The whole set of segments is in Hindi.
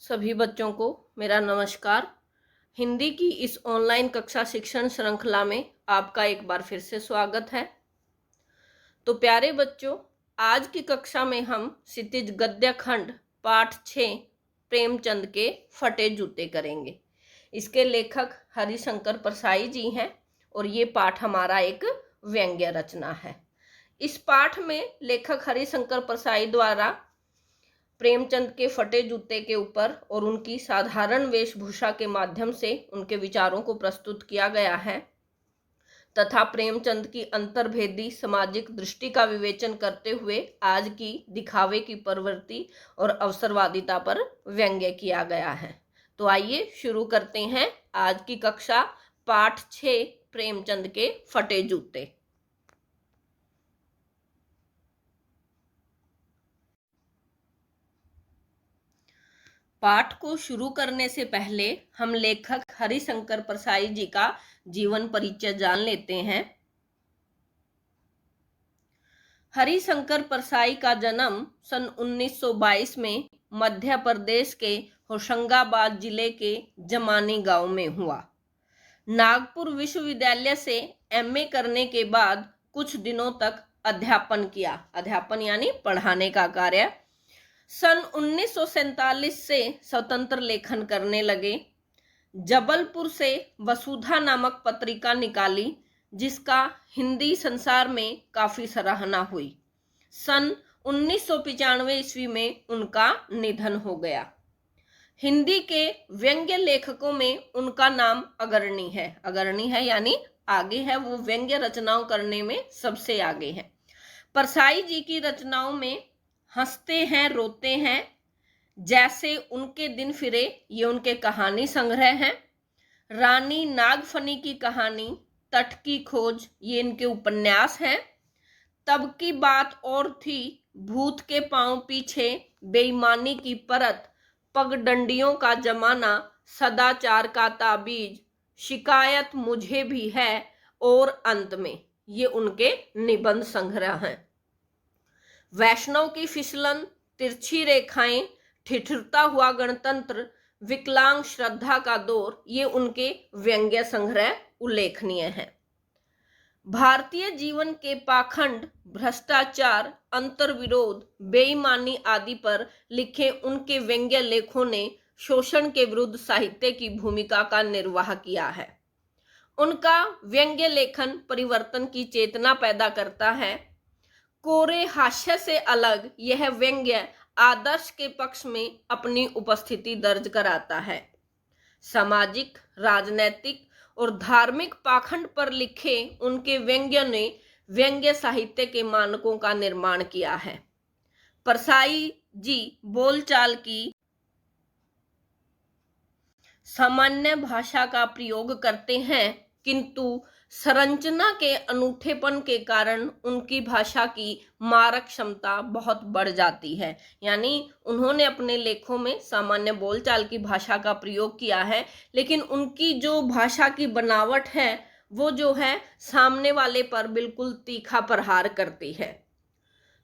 सभी बच्चों को मेरा नमस्कार। हिंदी की इस ऑनलाइन कक्षा शिक्षण श्रृंखला में आपका एक बार फिर से स्वागत है। तो प्यारे बच्चों, आज की कक्षा में हम क्षितिज गद्य खंड पाठ 6 प्रेमचंद के फटे जूते करेंगे। इसके लेखक हरिशंकर परसाई जी हैं और ये पाठ हमारा एक व्यंग्य रचना है। इस पाठ में लेखक हरिशंकर परसाई द्वारा प्रेमचंद के फटे जूते के ऊपर और उनकी साधारण वेशभूषा के माध्यम से उनके विचारों को प्रस्तुत किया गया है तथा प्रेमचंद की अंतर्भेदी सामाजिक दृष्टि का विवेचन करते हुए आज की दिखावे की प्रवृत्ति और अवसरवादिता पर व्यंग्य किया गया है। तो आइए शुरू करते हैं आज की कक्षा पाठ 6 प्रेमचंद के फटे जूते। पाठ को शुरू करने से पहले हम लेखक हरिशंकर परसाई जी का जीवन परिचय जान लेते हैं। हरिशंकर परसाई का जन्म सन 1922 में मध्य प्रदेश के होशंगाबाद जिले के जमानी गांव में हुआ। नागपुर विश्वविद्यालय से एमए करने के बाद कुछ दिनों तक अध्यापन किया। अध्यापन यानी पढ़ाने का कार्य। सन 1947 से स्वतंत्र लेखन करने लगे। जबलपुर से वसुधा नामक पत्रिका निकाली जिसका हिंदी संसार में काफी सराहना हुई। सन 1995 ईस्वी में उनका निधन हो गया। हिंदी के व्यंग्य लेखकों में उनका नाम अग्रणी है। अग्रणी है यानी आगे है, वो व्यंग्य रचनाओं करने में सबसे आगे है। परसाई जी की रचनाओं में हंसते हैं रोते हैं, जैसे उनके दिन फिरे, ये उनके कहानी संग्रह हैं। रानी नागफनी की कहानी, तट की खोज, ये इनके उपन्यास हैं। तब की बात और थी, भूत के पांव पीछे, बेईमानी की परत, पगडंडियों का जमाना, सदाचार का ताबीज, शिकायत मुझे भी है और अंत में, ये उनके निबंध संग्रह हैं। वैष्णव की फिसलन, तिरछी रेखाएं, ठिठुरता हुआ गणतंत्र, विकलांग श्रद्धा का दौर, ये उनके व्यंग्य संग्रह उल्लेखनीय हैं। भारतीय जीवन के पाखंड, भ्रष्टाचार, अंतर्विरोध, बेईमानी आदि पर लिखे उनके व्यंग्य लेखों ने शोषण के विरुद्ध साहित्य की भूमिका का निर्वाह किया है। उनका व्यंग्य लेखन परिवर्तन की चेतना पैदा करता है। कोरे हास्य से अलग यह व्यंग्य आदर्श के पक्ष में अपनी उपस्थिति दर्ज कराता है। सामाजिक, राजनैतिक और धार्मिक पाखंड पर लिखे उनके व्यंग्य ने व्यंग्य साहित्य के मानकों का निर्माण किया है। परसाई जी बोलचाल की सामान्य भाषा का प्रयोग करते हैं, किंतु संरचना के अनूठेपन के कारण उनकी भाषा की मारक क्षमता बहुत बढ़ जाती है। यानी उन्होंने अपने लेखों में सामान्य बोलचाल की भाषा का प्रयोग किया है, लेकिन उनकी जो भाषा की बनावट है वो जो है सामने वाले पर बिल्कुल तीखा प्रहार करती है।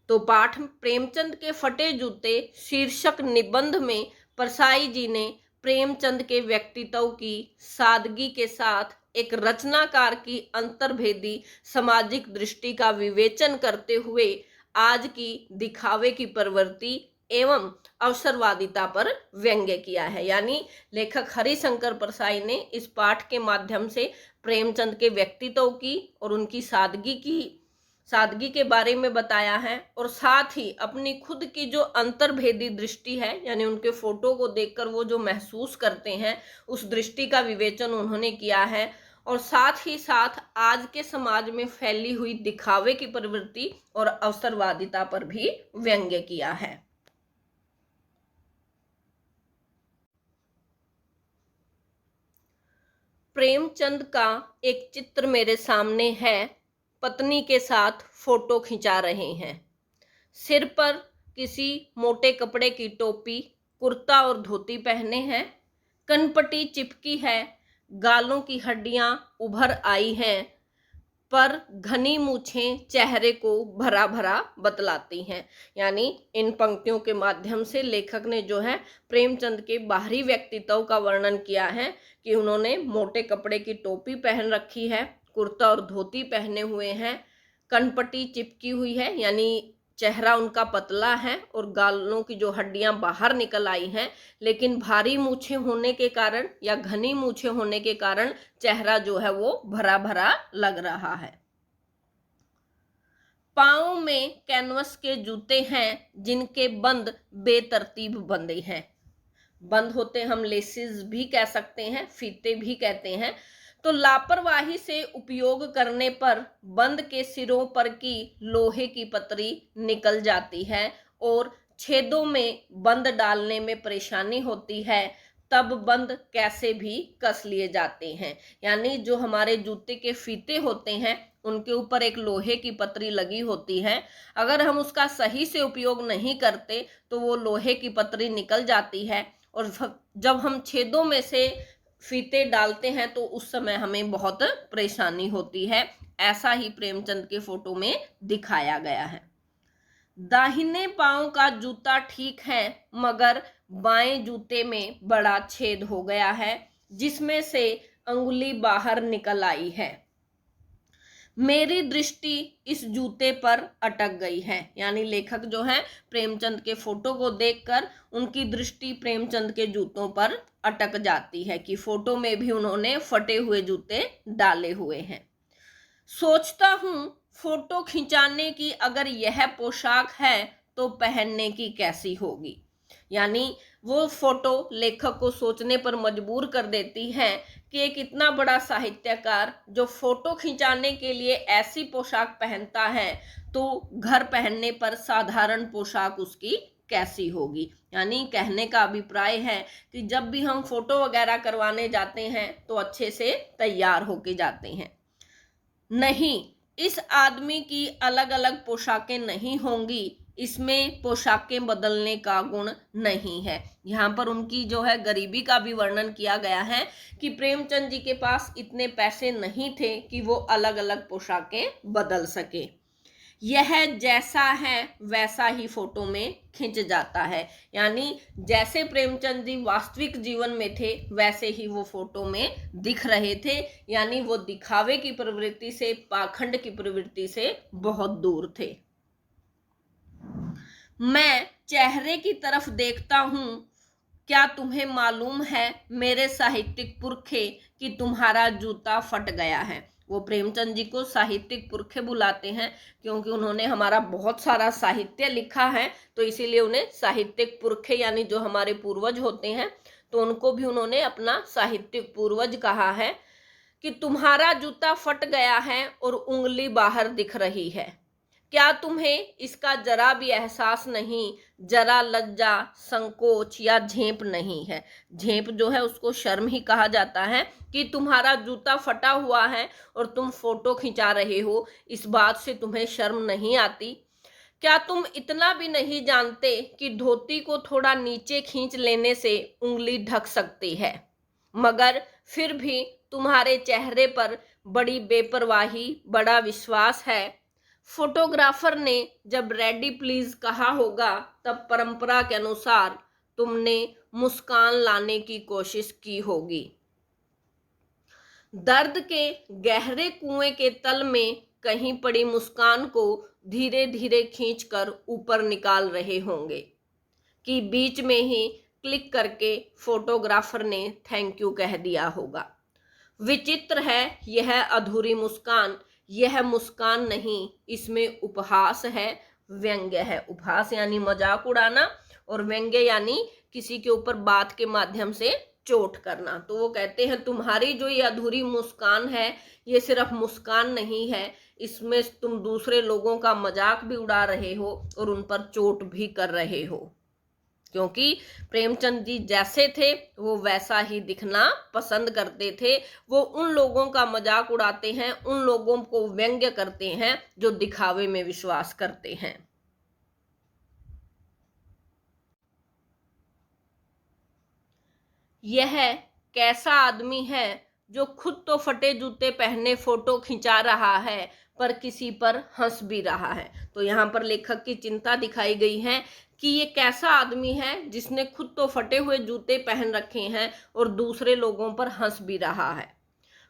तो पाठ प्रेमचंद के फटे जूते शीर्षक निबंध में परसाई जी ने प्रेमचंद के व्यक्तित्व की सादगी के साथ एक रचनाकार की अंतर्भेदी सामाजिक दृष्टि का विवेचन करते हुए आज की दिखावे की प्रवृत्ति एवं अवसरवादिता पर व्यंग्य किया है। यानी लेखक हरिशंकर परसाई ने इस पाठ के माध्यम से प्रेमचंद के व्यक्तित्व की और उनकी सादगी के बारे में बताया है और साथ ही अपनी खुद की जो अंतर्भेदी दृष्टि है, यानी उनके फोटो को देखकर वो जो महसूस करते हैं उस दृष्टि का विवेचन उन्होंने किया है और साथ ही साथ आज के समाज में फैली हुई दिखावे की प्रवृत्ति और अवसरवादिता पर भी व्यंग्य किया है। प्रेमचंद का एक चित्र मेरे सामने है। पत्नी के साथ फोटो खिंचा रहे हैं। सिर पर किसी मोटे कपड़े की टोपी, कुर्ता और धोती पहने हैं। कनपटी चिपकी है, गालों की हड्डियां उभर आई हैं। पर घनी मूछें चेहरे को भरा भरा बतलाती हैं। यानी इन पंक्तियों के माध्यम से लेखक ने जो है प्रेमचंद के बाहरी व्यक्तित्व का वर्णन किया है कि उन्होंने मोटे कपड़े की टोपी पहन रखी है, कुर्ता और धोती पहने हुए हैं, कनपट्टी चिपकी हुई है, यानी चेहरा उनका पतला है और गालों की जो हड्डियां बाहर निकल आई हैं, लेकिन भारी मूछें होने के कारण या घनी मूछें होने के कारण चेहरा जो है वो भरा भरा लग रहा है। पाँव में कैनवस के जूते हैं जिनके बंद बेतरतीब बंधे हैं। बंद होते हम लेसिस भी कह सकते हैं, फीते भी कहते हैं। तो लापरवाही से उपयोग करने पर बंद के सिरों पर की लोहे की पतरी निकल जाती है और छेदों में बंद डालने में परेशानी होती है, तब बंद कैसे भी कस लिए जाते हैं। यानी जो हमारे जूते के फीते होते हैं उनके ऊपर एक लोहे की पतरी लगी होती है, अगर हम उसका सही से उपयोग नहीं करते तो वो लोहे की पतरी निकल जाती है और जब हम छेदों में से फीते डालते हैं तो उस समय हमें बहुत परेशानी होती है। ऐसा ही प्रेमचंद के फोटो में दिखाया गया है। दाहिने पांव का जूता ठीक है मगर बाएं जूते में बड़ा छेद हो गया है जिसमें से अंगुली बाहर निकल आई है। मेरी दृष्टि इस जूते पर अटक गई है। यानी लेखक जो है प्रेमचंद के फोटो को देखकर उनकी दृष्टि प्रेमचंद के जूतों पर अटक जाती है कि फोटो में भी उन्होंने फटे हुए जूते डाले हुए हैं। सोचता हूं फोटो खिंचाने की अगर यह पोशाक है तो पहनने की कैसी होगी। यानी वो फोटो लेखक को सोचने पर मजबूर कर देती है कि एक इतना बड़ा साहित्यकार जो फोटो खिंचाने के लिए ऐसी पोशाक पहनता है तो घर पहनने पर साधारण पोशाक उसकी कैसी होगी। यानी कहने का अभिप्राय है कि जब भी हम फोटो वगैरह करवाने जाते हैं तो अच्छे से तैयार होके जाते हैं। नहीं, इस आदमी की अलग अलग पोशाकें नहीं होंगी, इसमें पोशाकें बदलने का गुण नहीं है। यहाँ पर उनकी जो है गरीबी का भी वर्णन किया गया है कि प्रेमचंद जी के पास इतने पैसे नहीं थे कि वो अलग अलग पोशाकें बदल सके। यह जैसा है वैसा ही फोटो में खिंच जाता है। यानी जैसे प्रेमचंद जी वास्तविक जीवन में थे वैसे ही वो फोटो में दिख रहे थे। यानी वो दिखावे की प्रवृत्ति से, पाखंड की प्रवृत्ति से बहुत दूर थे। मैं चेहरे की तरफ देखता हूं, क्या तुम्हें मालूम है मेरे साहित्यिक पुरखे कि तुम्हारा जूता फट गया है। वो प्रेमचंद जी को साहित्यिक पुरखे बुलाते हैं क्योंकि उन्होंने हमारा बहुत सारा साहित्य लिखा है, तो इसीलिए उन्हें साहित्यिक पुरखे यानी जो हमारे पूर्वज होते हैं तो उनको भी उन्होंने अपना साहित्यिक पूर्वज कहा है कि तुम्हारा जूता फट गया है और उंगली बाहर दिख रही है। क्या तुम्हें इसका जरा भी एहसास नहीं, जरा लज्जा, संकोच या झेप नहीं है। झेप जो है उसको शर्म ही कहा जाता है कि तुम्हारा जूता फटा हुआ है और तुम फोटो खिंचा रहे हो, इस बात से तुम्हें शर्म नहीं आती। क्या तुम इतना भी नहीं जानते कि धोती को थोड़ा नीचे खींच लेने से उंगली ढक सकती है, मगर फिर भी तुम्हारे चेहरे पर बड़ी बेपरवाही, बड़ा विश्वास है। फोटोग्राफर ने जब रेडी प्लीज कहा होगा तब परंपरा के अनुसार तुमने मुस्कान लाने की कोशिश की होगी। दर्द के गहरे कुएं के तल में कहीं पड़ी मुस्कान को धीरे धीरे खींचकर ऊपर निकाल रहे होंगे कि बीच में ही क्लिक करके फोटोग्राफर ने थैंक यू कह दिया होगा। विचित्र है यह अधूरी मुस्कान। यह मुस्कान नहीं, इसमें उपहास है, व्यंग्य है। उपहास यानी मजाक उड़ाना और व्यंग्य यानी किसी के ऊपर बात के माध्यम से चोट करना। तो वो कहते हैं तुम्हारी जो ये अधूरी मुस्कान है ये सिर्फ मुस्कान नहीं है, इसमें तुम दूसरे लोगों का मजाक भी उड़ा रहे हो और उन पर चोट भी कर रहे हो। क्योंकि प्रेमचंद जी जैसे थे वो वैसा ही दिखना पसंद करते थे। वो उन लोगों का मजाक उड़ाते हैं, उन लोगों को व्यंग्य करते हैं जो दिखावे में विश्वास करते हैं। यह कैसा आदमी है जो खुद तो फटे जूते पहने फोटो खिंचा रहा है पर किसी पर हंस भी रहा है। तो यहाँ पर लेखक की चिंता दिखाई गई है कि ये कैसा आदमी है जिसने खुद तो फटे हुए जूते पहन रखे हैं और दूसरे लोगों पर हंस भी रहा है।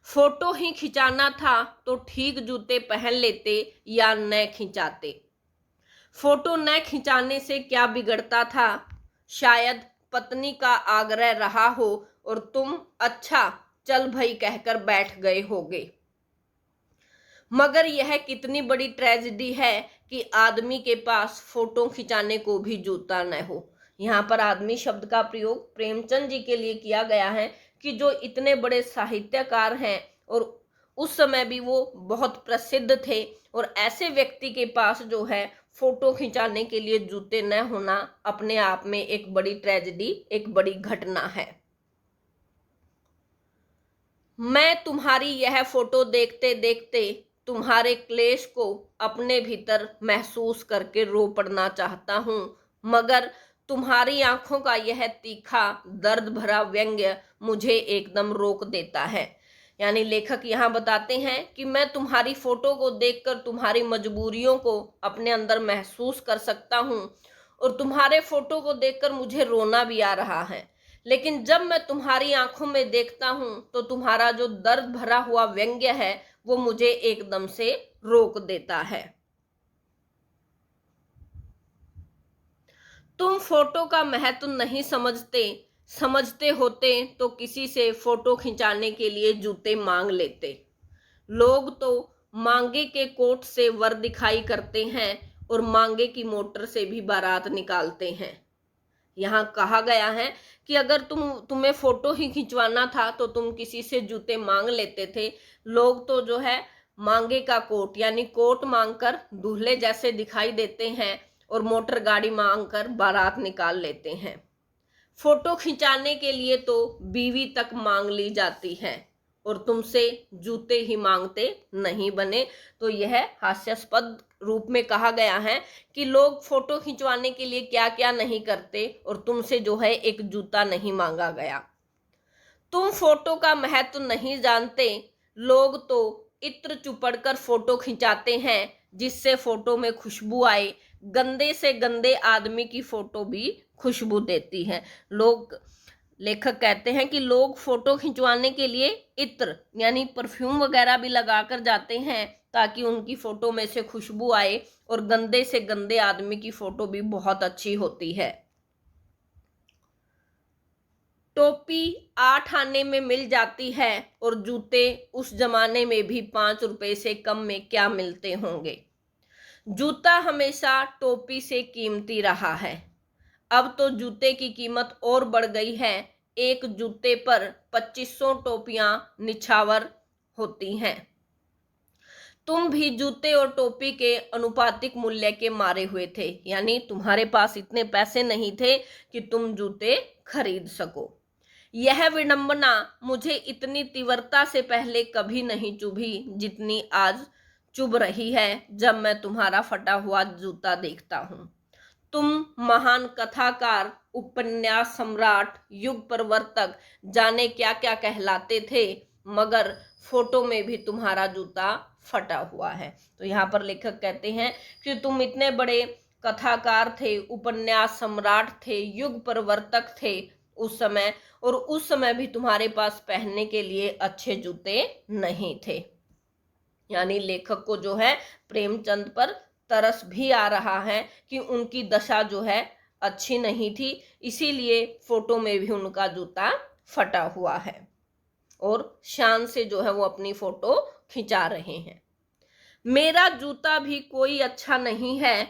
फोटो ही खिंचाना था तो ठीक जूते पहन लेते या न खिंचाते। फोटो न खिंचाने से क्या बिगड़ता था? शायद पत्नी का आग्रह रहा हो और तुम अच्छा चल भाई कहकर बैठ गए होगे। मगर यह कितनी बड़ी ट्रेजेडी है कि आदमी के पास फोटो खिंचाने को भी जूता न हो। यहाँ पर आदमी शब्द का प्रयोग प्रेमचंद जी के लिए किया गया है कि जो इतने बड़े साहित्यकार हैं और उस समय भी वो बहुत प्रसिद्ध थे, और ऐसे व्यक्ति के पास जो है फोटो खिंचाने के लिए जूते न होना अपने आप में एक बड़ी ट्रेजेडी, एक बड़ी घटना है। मैं तुम्हारी यह फोटो देखते देखते तुम्हारे क्लेश को अपने भीतर महसूस करके रो पड़ना चाहता हूं, मगर तुम्हारी आंखों का यह तीखा दर्द भरा व्यंग्य मुझे एकदम रोक देता है। यानी लेखक यहाँ बताते हैं कि मैं तुम्हारी फोटो को देखकर तुम्हारी मजबूरियों को अपने अंदर महसूस कर सकता हूँ और तुम्हारे फोटो को देखकर मुझे रोना भी आ रहा है, लेकिन जब मैं तुम्हारी आंखों में देखता हूं तो तुम्हारा जो दर्द भरा हुआ व्यंग्य है वो मुझे एकदम से रोक देता है। तुम फोटो का महत्व नहीं समझते होते तो किसी से फोटो खिंचाने के लिए जूते मांग लेते। लोग तो मांगे के कोट से वर दिखाई करते हैं और मांगे की मोटर से भी बारात निकालते हैं। यहाँ कहा गया है कि अगर तुम्हें फोटो ही खिंचवाना था तो तुम किसी से जूते मांग लेते थे। लोग तो जो है मांगे का कोट यानी कोट मांगकर दूल्हे जैसे दिखाई देते हैं और मोटर गाड़ी मांगकर बारात निकाल लेते हैं। फोटो खिंचाने के लिए तो बीवी तक मांग ली जाती है और तुमसे जूते ही मांगते नहीं बने। तो यह हास्यास्पद रूप में कहा गया है कि लोग फोटो खिंचवाने के लिए क्या क्या नहीं करते और तुमसे जो है एक जूता नहीं मांगा गया। तुम फोटो का महत्व नहीं जानते। लोग तो इत्र चुपड़कर फोटो खिंचाते हैं जिससे फोटो में खुशबू आए। गंदे से गंदे आदमी की फोटो भी खुशबू देती है। लेखक कहते हैं कि लोग फोटो खिंचवाने के लिए इत्र यानी परफ्यूम वगैरह भी लगाकर जाते हैं ताकि उनकी फोटो में से खुशबू आए, और गंदे से गंदे आदमी की फोटो भी बहुत अच्छी होती है। टोपी 8 आने में मिल जाती है और जूते उस जमाने में भी 5 रुपए से कम में क्या मिलते होंगे। जूता हमेशा टोपी से कीमती रहा है। अब तो जूते की कीमत और बढ़ गई है। एक जूते पर 2500 टोपियां निछावर होती हैं। तुम भी जूते और टोपी के अनुपातिक मूल्य के मारे हुए थे, यानी तुम्हारे पास इतने पैसे नहीं थे कि तुम जूते खरीद सको। यह विडंबना मुझे इतनी तीव्रता से पहले कभी नहीं चुभी जितनी आज चुभ रही है जब मैं तुम्हारा फटा हुआ जूता देखता हूँ। तुम महान कथाकार, उपन्यास सम्राट, युग परिवर्तक, जाने क्या क्या कहलाते थे, मगर फोटो में भी तुम्हारा जूता फटा हुआ है। तो यहाँ पर लेखक कहते हैं कि तुम इतने बड़े कथाकार थे, उपन्यास सम्राट थे, युग परिवर्तक थे उस समय, और उस समय भी तुम्हारे पास पहनने के लिए अच्छे जूते नहीं थे। यानी लेखक को जो है प्रेमचंद पर तरस भी आ रहा है कि उनकी दशा जो है अच्छी नहीं थी, इसीलिए फोटो में भी उनका जूता फटा हुआ है और शान से जो है वो अपनी फोटो खिंचा रहे हैं। मेरा जूता भी कोई अच्छा नहीं है,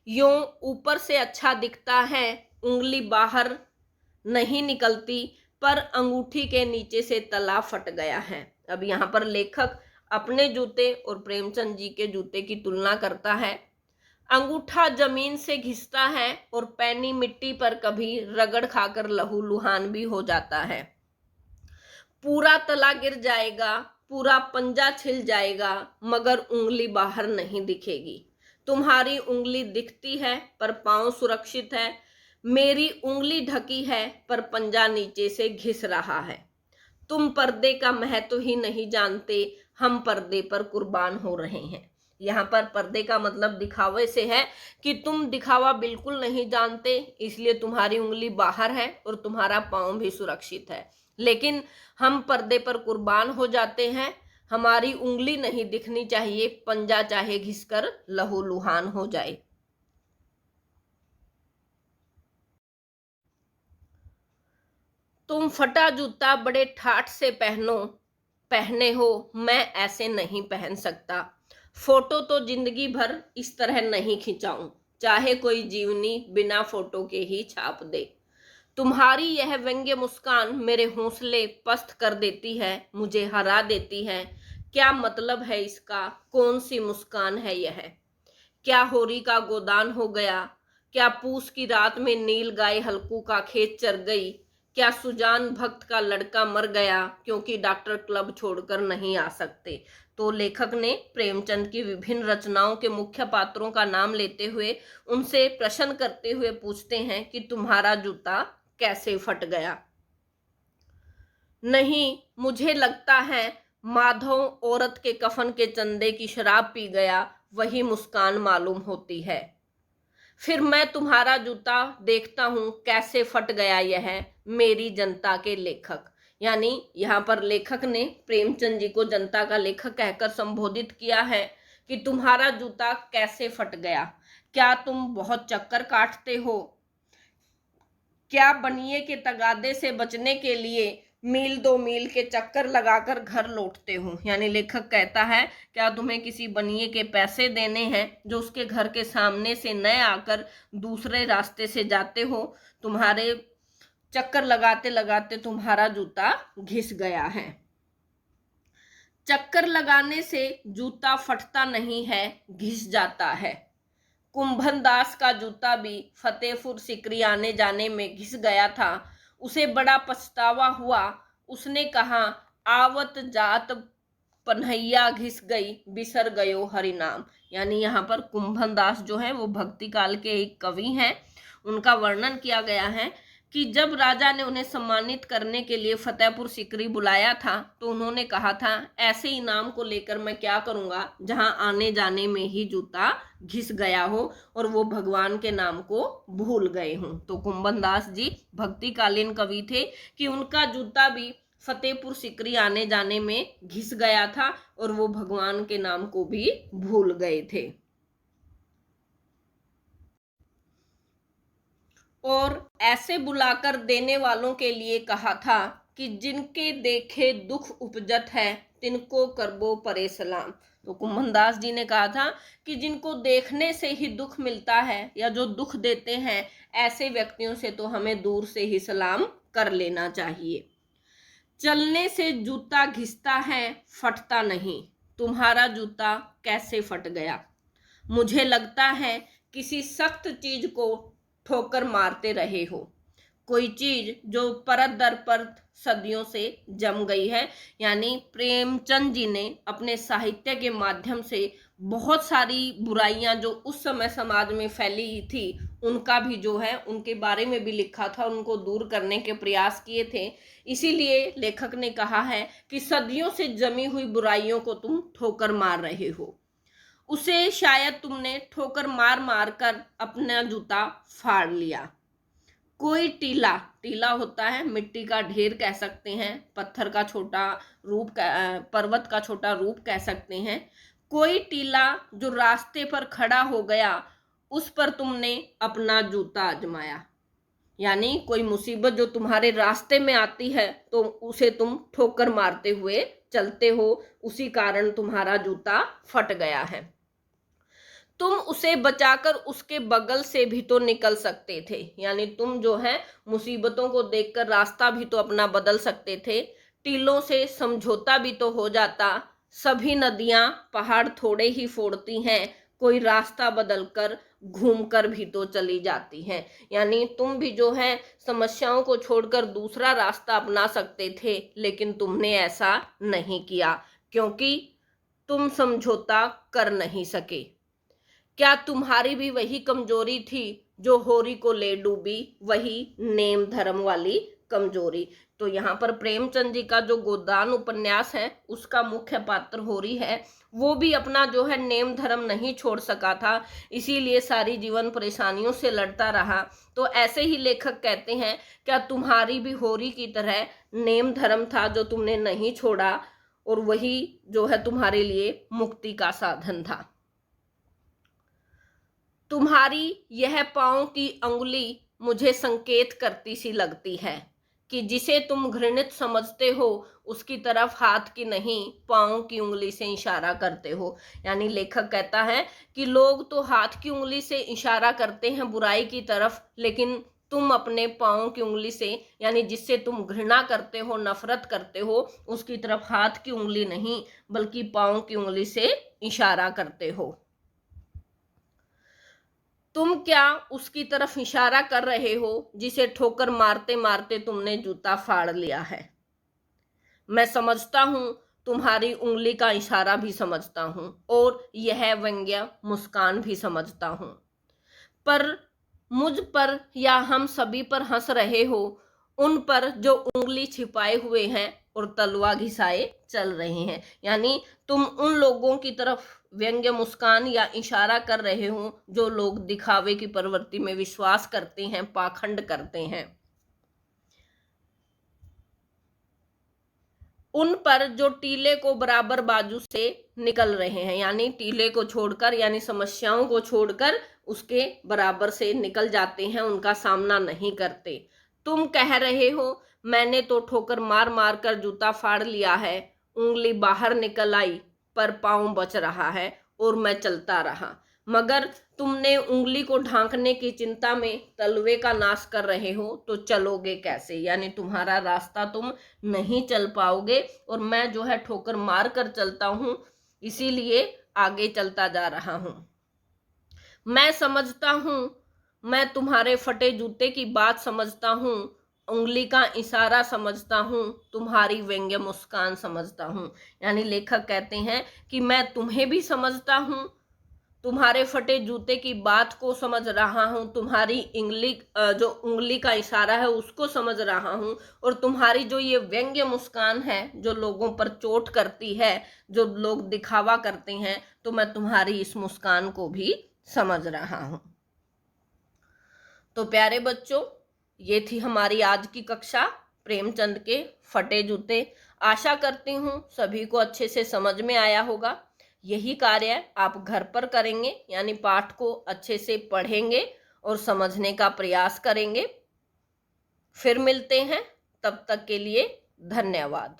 यूं ऊपर से अच्छा दिखता है, उंगली बाहर नहीं निकलती, पर अंगूठी के नीचे से तला फट गया है। अब यहाँ पर लेखक अपने जूते और प्रेमचंद जी के जूते की तुलना करता है। अंगूठा जमीन से घिसता है और पैनी मिट्टी पर कभी रगड़ खाकर लहूलुहान भी हो जाता है। पूरा तला गिर जाएगा, पूरा पंजा छिल जाएगा, मगर उंगली बाहर नहीं दिखेगी। तुम्हारी उंगली दिखती है पर पांव सुरक्षित है, मेरी उंगली ढकी है पर पंजा नीचे से घिस रहा है। तुम पर्दे का महत्व ही नहीं जानते, हम पर्दे पर कुर्बान हो रहे हैं। यहाँ पर पर्दे का मतलब दिखावे से है कि तुम दिखावा बिल्कुल नहीं जानते, इसलिए तुम्हारी उंगली बाहर है और तुम्हारा पाँव भी सुरक्षित है, लेकिन हम पर्दे पर कुर्बान हो जाते हैं। हमारी उंगली नहीं दिखनी चाहिए, पंजा चाहे घिसकर लहूलुहान हो जाए। तुम फटा जूता बड़े ठाठ से पहने हो, मैं ऐसे नहीं पहन सकता। फोटो तो जिंदगी भर इस तरह नहीं खिंचाऊं, चाहे कोई जीवनी बिना फोटो के ही छाप दे। तुम्हारी यह व्यंग्य मुस्कान मेरे हौसले पस्त कर देती है, मुझे हरा देती है। क्या मतलब है इसका, कौन सी मुस्कान है यह? क्या होरी का गोदान हो गया? क्या पूस की रात में नील गाय हल्कू का खेत चर गई? क्या सुजान भक्त का लड़का मर गया क्योंकि डॉक्टर क्लब छोड़कर नहीं आ सकते? तो लेखक ने प्रेमचंद की विभिन्न रचनाओं के मुख्य पात्रों का नाम लेते हुए उनसे प्रश्न करते हुए पूछते हैं कि तुम्हारा जूता कैसे फट गया। नहीं, मुझे लगता है माधव औरत के कफन के चंदे की शराब पी गया, वही मुस्कान मालूम होती है। फिर मैं तुम्हारा जूता देखता हूं कैसे फट गया, यह मेरी जनता के लेखक। यानी यहाँ पर लेखक ने प्रेमचंद जी को जनता का लेखक कहकर संबोधित किया है कि तुम्हारा जूता कैसे फट गया। क्या तुम बहुत चक्कर काटते हो? क्या बनिए के तगादे से बचने के लिए मील 2 मील के चक्कर लगाकर घर लौटते हो? यानी लेखक कहता है, क्या तुम्हें किसी बनिए के पैसे देने हैं जो उसके घर के सामने से न आकर दूसरे रास्ते से जाते हो? तुम्हारे चक्कर लगाते लगाते तुम्हारा जूता घिस गया है। चक्कर लगाने से जूता फटता नहीं है, घिस जाता है। कुंभन दास का जूता भी फतेहपुर सिकरी आने जाने में घिस गया था, उसे बड़ा पछतावा हुआ। उसने कहा, आवत जात पन्हैया घिस गई, बिसर गयो हरि नाम। यानी यहाँ पर कुंभन दास जो है वो भक्ति काल के एक कवि हैं। उनका वर्णन किया गया है कि जब राजा ने उन्हें सम्मानित करने के लिए फतेहपुर सिकरी बुलाया था तो उन्होंने कहा था, ऐसे इनाम को लेकर मैं क्या करूंगा जहां आने जाने में ही जूता घिस गया हो और वो भगवान के नाम को भूल गए हूं। तो कुंभन दास जी भक्तिकालीन कवि थे कि उनका जूता भी फतेहपुर सिकरी आने जाने में घिस गया था और वो भगवान के नाम को भी भूल गए थे। और ऐसे बुलाकर देने वालों के लिए कहा था कि जिनके देखे दुख उपजत है, तिनको करबो परे सलाम। तो कुंभन दास जी ने कहा था कि जिनको देखने से ही दुख मिलता है या जो दुख देते हैं, ऐसे व्यक्तियों से तो हमें दूर से ही सलाम कर लेना चाहिए। चलने से जूता घिसता है, फटता नहीं। तुम्हारा जूता कैसे फट गया? मुझे लगता है किसी सख्त चीज को ठोकर मारते रहे हो, कोई चीज जो परत दर परत सदियों से जम गई है। यानी प्रेमचंद जी ने अपने साहित्य के माध्यम से बहुत सारी बुराइयां जो उस समय समाज में फैली थी उनका भी जो है उनके बारे में भी लिखा था, उनको दूर करने के प्रयास किए थे। इसीलिए लेखक ने कहा है कि सदियों से जमी हुई बुराइयों को तुम ठोकर मार रहे हो, उसे शायद तुमने ठोकर मार मार कर अपना जूता फाड़ लिया। कोई टीला, टीला होता है मिट्टी का ढेर कह सकते हैं, पत्थर का छोटा रूप, पर्वत का छोटा रूप कह सकते हैं। कोई टीला जो रास्ते पर खड़ा हो गया, उस पर तुमने अपना जूता आजमाया। यानी कोई मुसीबत जो तुम्हारे रास्ते में आती है तो उसे तुम ठोकर मारते हुए चलते हो, उसी कारण तुम्हारा जूता फट गया है। तुम उसे बचाकर उसके बगल से भी तो निकल सकते थे। यानी तुम जो है मुसीबतों को देखकर रास्ता भी तो अपना बदल सकते थे, टीलों से समझौता भी तो हो जाता। सभी नदियां पहाड़ थोड़े ही फोड़ती हैं, कोई रास्ता बदलकर घूमकर भी तो चली जाती हैं। यानी तुम भी जो है समस्याओं को छोड़कर दूसरा रास्ता अपना सकते थे, लेकिन तुमने ऐसा नहीं किया क्योंकि तुम समझौता कर नहीं सके। क्या तुम्हारी भी वही कमजोरी थी जो होरी को ले डूबी, वही नेम धर्म वाली कमजोरी। तो यहाँ पर प्रेमचंद जी का जो गोदान उपन्यास है उसका मुख्य पात्र होरी है। वो भी अपना जो है नेम धर्म नहीं छोड़ सका था, इसीलिए सारी जीवन परेशानियों से लड़ता रहा। तो ऐसे ही लेखक कहते हैं, क्या तुम्हारी भी होरी की तरह नेम धर्म था जो तुमने नहीं छोड़ा, और वही जो है तुम्हारे लिए मुक्ति का साधन था। तुम्हारी यह पांव की अंगुली मुझे संकेत करती सी लगती है कि जिसे तुम घृणित समझते हो उसकी तरफ हाथ की नहीं, पांव की उंगली से इशारा करते हो। यानी लेखक कहता है कि लोग तो हाथ की उंगली से इशारा करते हैं बुराई की तरफ, लेकिन तुम अपने पांव की उंगली से, यानी जिससे तुम घृणा करते हो, नफरत करते हो, उसकी तरफ हाथ की उंगली नहीं बल्कि पांव की उंगली से इशारा करते हो। तुम क्या उसकी तरफ इशारा कर रहे हो जिसे ठोकर मारते मारते तुमने जूता फाड़ लिया है। मैं समझता हूं, तुम्हारी उंगली का इशारा भी समझता हूं, और यह व्यंग्य मुस्कान भी समझता हूं। पर मुझ पर या हम सभी पर हंस रहे हो, उन पर जो उंगली छिपाए हुए हैं और तलवा घिसाए चल रहे हैं। यानी तुम उन लोगों की तरफ व्यंग्य मुस्कान या इशारा कर रहे हो जो लोग दिखावे की प्रवृत्ति में विश्वास करते हैं, पाखंड करते हैं। उन पर जो टीले को बराबर बाजू से निकल रहे हैं, यानी टीले को छोड़कर, यानी समस्याओं को छोड़कर उसके बराबर से निकल जाते हैं, उनका सामना नहीं करते। तुम कह रहे हो मैंने तो ठोकर मार मार कर जूता फाड़ लिया है, उंगली बाहर निकल आई पर पांव बच रहा है और मैं चलता रहा। मगर तुमने उंगली को ढांकने की चिंता में तलवे का नाश कर रहे हो, तो चलोगे कैसे। यानी तुम्हारा रास्ता तुम नहीं चल पाओगे, और मैं जो है ठोकर मार कर चलता हूं, इसीलिए आगे चलता जा रहा हूं। मैं समझता हूं, मैं तुम्हारे फटे जूते की बात समझता हूं, उंगली का इशारा समझता हूं, तुम्हारी व्यंग्य मुस्कान समझता हूं। यानी लेखक कहते हैं कि मैं तुम्हें भी समझता हूं, तुम्हारे फटे जूते की बात को समझ रहा हूं, तुम्हारी जो उंगली का इशारा है उसको समझ रहा हूं, और तुम्हारी जो ये व्यंग्य मुस्कान है जो लोगों पर चोट करती है, जो लोग दिखावा करते हैं, तो मैं तुम्हारी इस मुस्कान को भी समझ रहा हूं। तो प्यारे बच्चों, ये थी हमारी आज की कक्षा, प्रेमचंद के फटे जूते। आशा करती हूँ सभी को अच्छे से समझ में आया होगा। यही कार्य आप घर पर करेंगे, यानी पाठ को अच्छे से पढ़ेंगे और समझने का प्रयास करेंगे। फिर मिलते हैं, तब तक के लिए धन्यवाद।